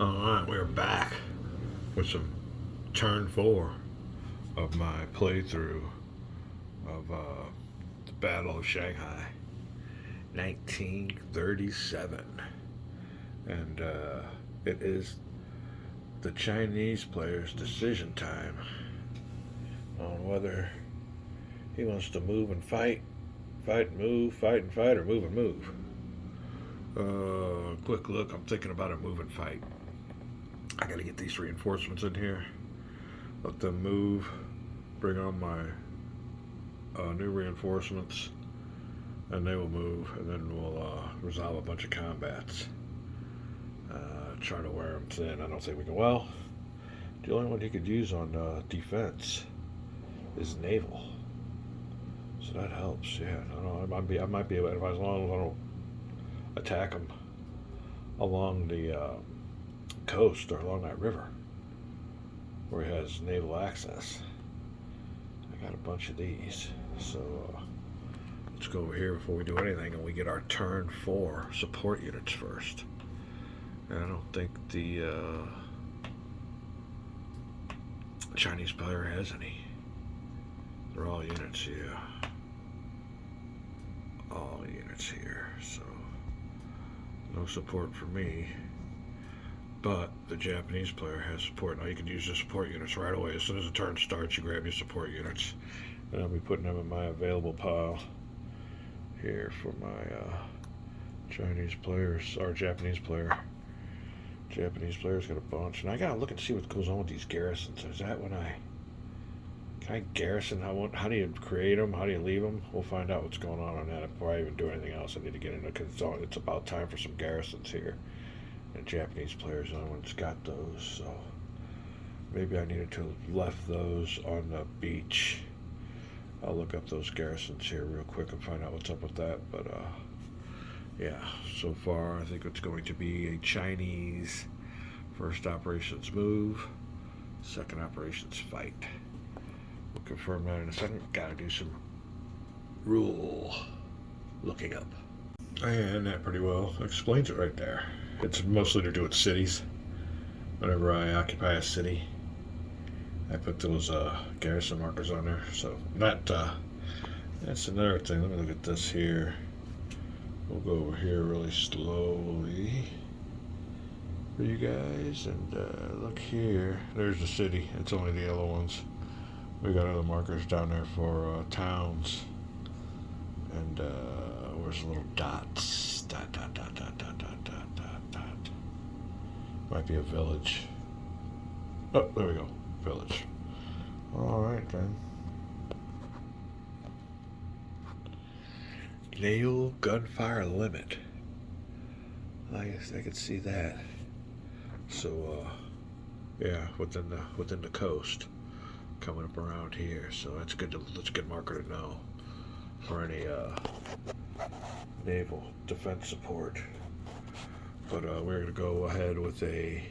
Alright, we're back with some turn 4 of my playthrough of the Battle of Shanghai, 1937. And it is the Chinese player's decision time on whether he wants to move and fight, fight and move, fight and fight, or move and move. Quick look, I'm thinking about a move and fight. I gotta get these reinforcements in here, let them move, bring on my new reinforcements, and they will move, and then we'll resolve a bunch of combats. Try to wear them thin. I don't think we can. Well, the only one he could use on defense is naval, so that helps. Yeah, I don't know. I might be able, as long as I don't attack him along the coast or along that river where he has naval access. I got a bunch of these, so let's go over here before we do anything, and we get our turn 4 support units first. And I don't think the Chinese player has any. They're all units, yeah. All units here, so no support for me. But the Japanese player has support. Now you can use the support units right away. As soon as the turn starts, you grab your support units. And I'll be putting them in my available pile here for my Chinese players, or Japanese player. Japanese players got a bunch. And I gotta look and see what goes on with these garrisons. Is that when can I garrison? How do you create them? How do you leave them? We'll find out what's going on that before I even do anything else. I need to get into, because it's about time for some garrisons here. And Japanese players, the only one's got those, so maybe I needed to have left those on the beach. I'll look up those garrisons here real quick and find out what's up with that. But yeah, so far I think it's going to be a Chinese first operations move, second operations fight. We'll confirm that in a second. Gotta do some rule looking up. And that pretty well explains it right there. It's mostly to do with cities. Whenever I occupy a city, I put those garrison markers on there. So that's another thing. Let me look at this here. We'll go over here really slowly for you guys, and look here. There's the city. It's only the yellow ones. We got other markers down there for towns, and where's the little dots? Dot dot dot dot dot dot dot dot dot. Might be a village. Oh, there we go. Village. Alright then. Naval gunfire limit. I guess I could see that. So yeah, within the coast. Coming up around here. So that's a good marker to know for any naval defense support. But we're going to go ahead with a.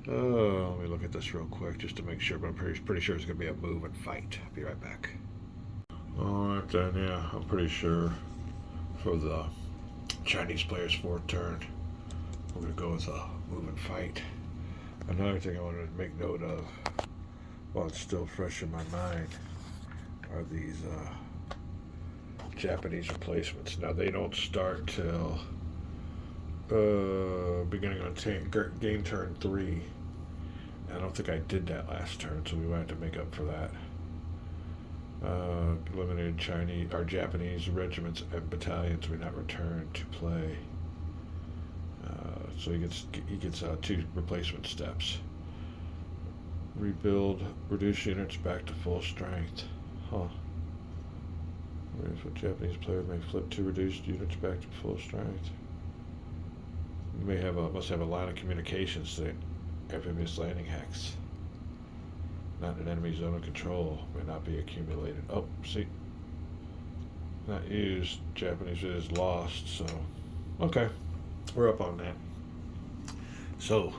Let me look at this real quick just to make sure. But I'm pretty sure it's going to be a move and fight. I'll be right back. Alright then, yeah, I'm pretty sure for the Chinese player's fourth turn, we're going to go with a move and fight. Another thing I wanted to make note of, while it's still fresh in my mind, are these Japanese replacements. Now they don't start till beginning on game turn 3. I don't think I did that last turn, so we might have to make up for that. Eliminated Chinese or Japanese regiments and battalions may not return to play. So he gets 2 replacement steps. Rebuild, reduce units back to full strength. Huh. If a Japanese player may flip 2 reduced units back to full strength. Must have a line of communications to amphibious landing hex. Not in enemy zone of control. May not be accumulated. Oh, see. Not used. Japanese is lost, so. Okay. We're up on that. So,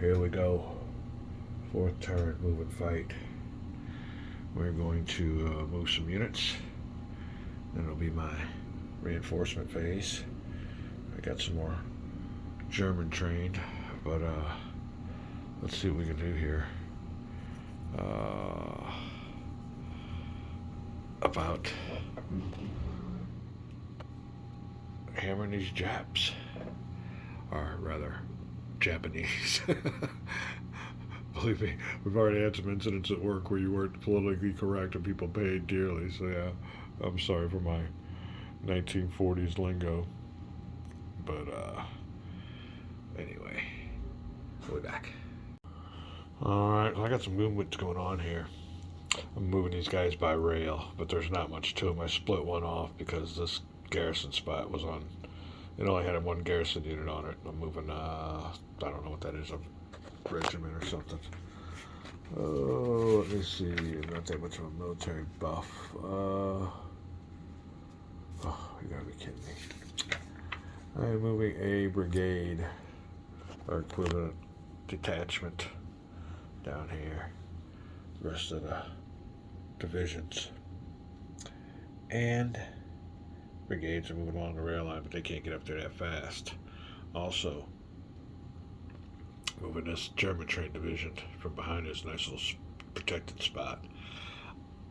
here we go. Fourth turn, move and fight. We're going to move some units. Then it'll be my reinforcement phase. I got some more German trained, but let's see what we can do here. About hammering these Japs, or rather, Japanese. Believe me, we've already had some incidents at work where you weren't politically correct and people paid dearly. So yeah, I'm sorry for my 1940s lingo, but anyway, we'll be back. All right, well, I got some movement going on here. I'm moving these guys by rail, but there's not much to them. I split one off because this garrison spot was on. It only had one garrison unit on it. I'm moving. I don't know what that is. A regiment or something. Oh, let me see. Not that much of a military buff. Oh, you gotta be kidding me. I'm moving a brigade or equivalent detachment down here. The rest of the divisions and brigades are moving along the rail line, but they can't get up there that fast. Also, moving this German train division from behind this nice little protected spot.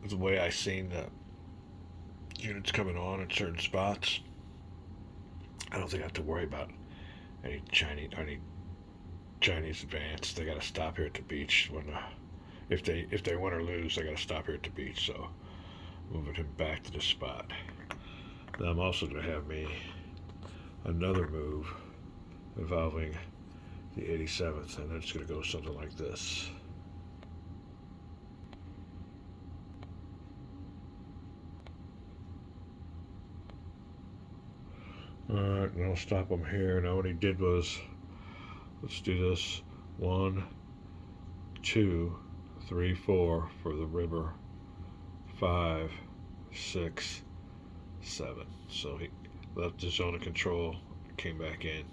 The way I seen the units coming on in certain spots, I don't think I have to worry about any Chinese advance. They got to stop here at the beach when if they win or lose, they got to stop here at the beach. So moving him back to the spot. Now I'm also going to have me another move involving the 87th, and it's going to go something like this. Alright, and I'll stop him here. Now what he did was, let's do this. 1, 2, 3, 4 for the river. 5, 6, 7. So he left the zone of control, came back in.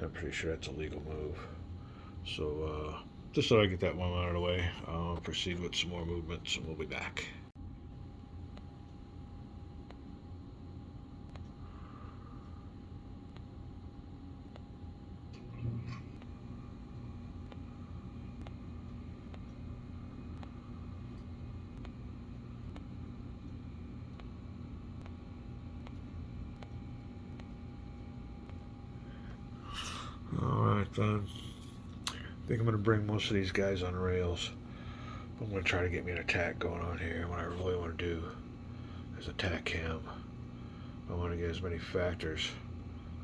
I'm pretty sure that's a legal move. So just so I get that one out of the way, I'll proceed with some more movements and we'll be back. Alright then. I think I'm going to bring most of these guys on rails. I'm going to try to get me an attack going on here. What I really want to do is attack him. I want to get as many factors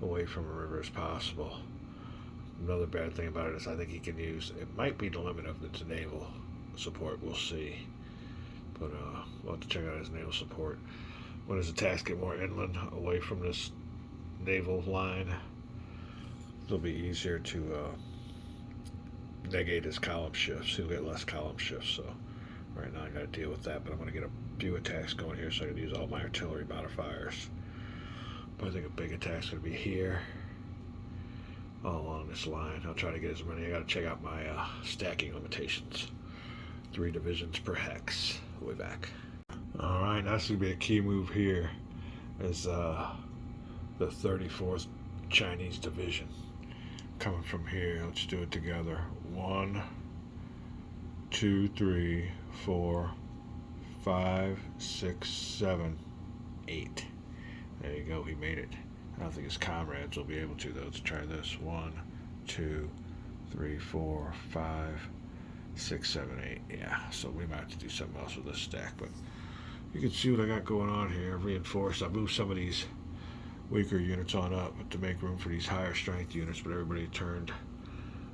away from a river as possible. Another bad thing about it is I think he can use, it might be the limit of its naval support, we'll see. But we'll have to check out his naval support. When his attacks get more inland, away from this naval line, it'll be easier to negate his column shifts. He'll get less column shifts, so right now I gotta deal with that, but I'm gonna get a few attacks going here so I can use all my artillery modifiers. But I think a big attack's gonna be here, all along this line. I'll try to get as many. I gotta check out my stacking limitations. 3 divisions per hex. We'll be back. Alright, that's gonna be a key move here, is the 34th Chinese division. Coming from here, let's do it together. 1, 2, 3, 4, 5, 6, 7, 8. There you go, he made it. I don't think his comrades will be able to, though. Let's try this. 1, 2, 3, 4, 5, 6, 7, 8. Yeah, so we might have to do something else with this stack, but you can see what I got going on here. Reinforced. I moved some of these weaker units on up to make room for these higher strength units, but everybody turned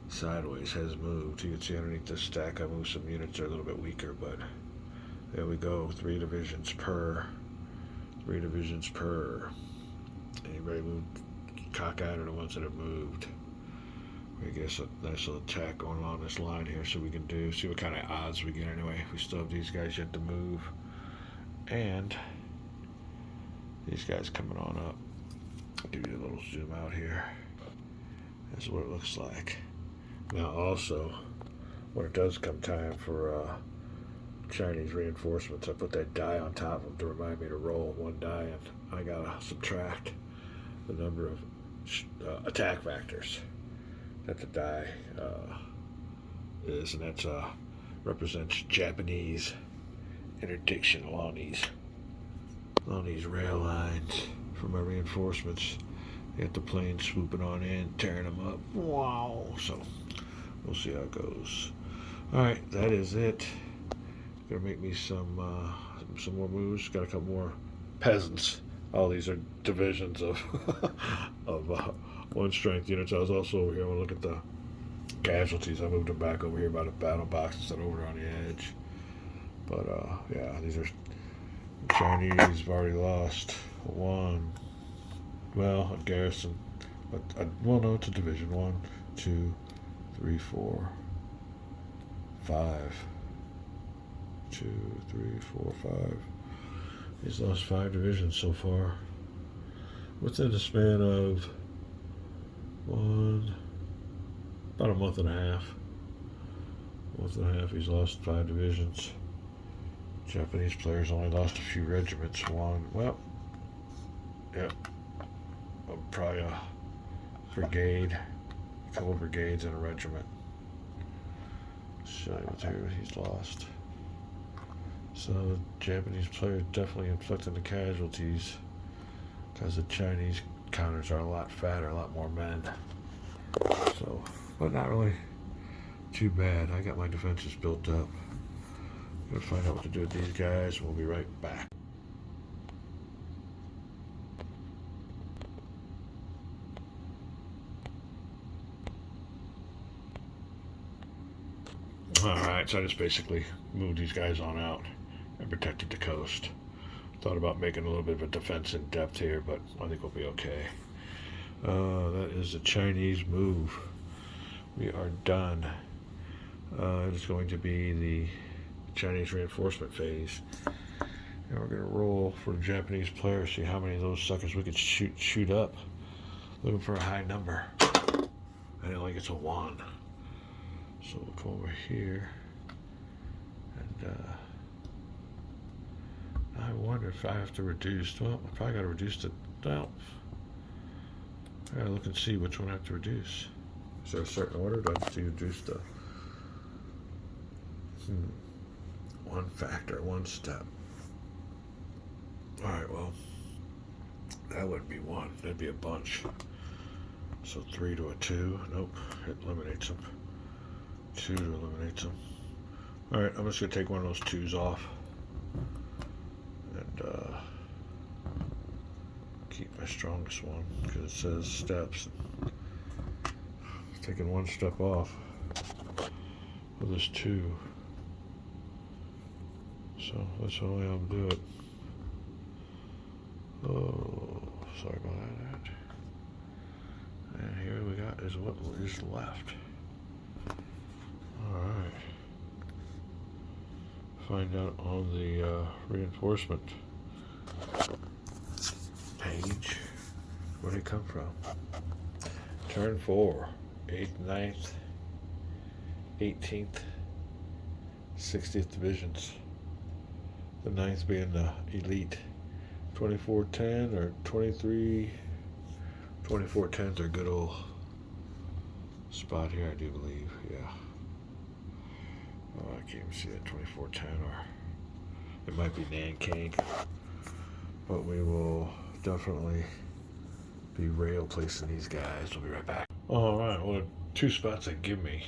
sideways has moved. You can see underneath this stack I moved some units that are a little bit weaker, but there we go. 3 divisions per. 3 divisions per. Anybody moved cockeyed are the ones that have moved. I guess a nice little attack going along this line here so we can see what kind of odds we get anyway. We still have these guys yet to move. And these guys coming on up. I'll give you a little zoom out here. That's what it looks like. Now also, when it does come time for Chinese reinforcements, I put that die on top of them to remind me to roll 1 die, and I gotta subtract the number of attack factors that the die is, and that's represents Japanese interdiction along these rail lines for my reinforcements. You got the planes swooping on in, tearing them up. Wow! So we'll see how it goes. All right, that is it. Gonna make me some more moves. Got a couple more peasants. All these are divisions of of one strength units. I was also over here. I want to look at the casualties. I moved them back over here by the battle box instead of over on the edge. But yeah, these are Chinese. Have already lost one. Well, a garrison. But well, no, it's a division. 1, 2, 3, 4, 5. 2, 3, 4, 5. He's lost 5 divisions so far. Within the span of about a month and a half. He's lost 5 divisions. Japanese players only lost a few regiments. Probably a brigade, a couple brigades and a regiment. Show you what he's lost. So the Japanese players definitely inflicting the casualties because the Chinese counters are a lot fatter, a lot more men. So, but not really too bad. I got my defenses built up. Gonna find out what to do with these guys. We'll be right back. Alright, so I just basically moved these guys on out and protected the coast. Thought about making a little bit of a defense in depth here, but I think we'll be okay. That is the Chinese move. We are done. It's going to be the Chinese reinforcement phase. And we're going to roll for the Japanese players, see how many of those suckers we could shoot up. Looking for a high number. I don't think it's a 1. So we'll come over here, and I wonder if I have to reduce. Well, I probably got to reduce the. Well, I gotta look and see which one I have to reduce. Is there a certain order? Do I have to reduce the one factor, one step? All right. Well, that wouldn't be 1. That'd be a bunch. So 3 to a 2. Nope. It eliminates them. 2 to eliminate them. Alright, I'm just going to take one of those 2s off and keep my strongest one because it says steps. Taking 1 step off with this 2. So that's the only way I'll do it. Oh, sorry about that. And here we got is what is left. Alright. Find out on the reinforcement page where they come from. Turn 4, 8th, 9th, 18th, 60th divisions. The 9th being the elite. 2410 or 23. 2410's a good old spot here, I do believe. Yeah. Oh, I can't even see that 2410, or it might be Nanking. But we will definitely be rail placing these guys. We'll be right back. Alright, well, the 2 spots they give me.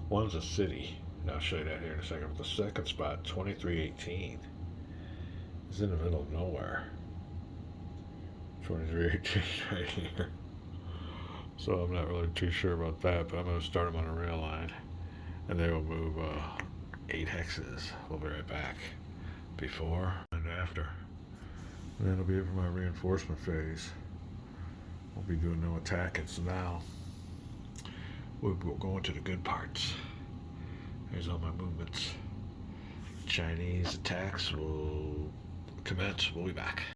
One's a city, and I'll show you that here in a second. But the second spot, 2318, is in the middle of nowhere. 2318 right here. So I'm not really too sure about that, but I'm going to start them on a rail line, and they will move 8 hexes. We'll be right back. Before and after. And that'll be it for my reinforcement phase. We'll be doing no attacking. So now we'll go into the good parts. Here's all my movements. Chinese attacks will commence. We'll be back.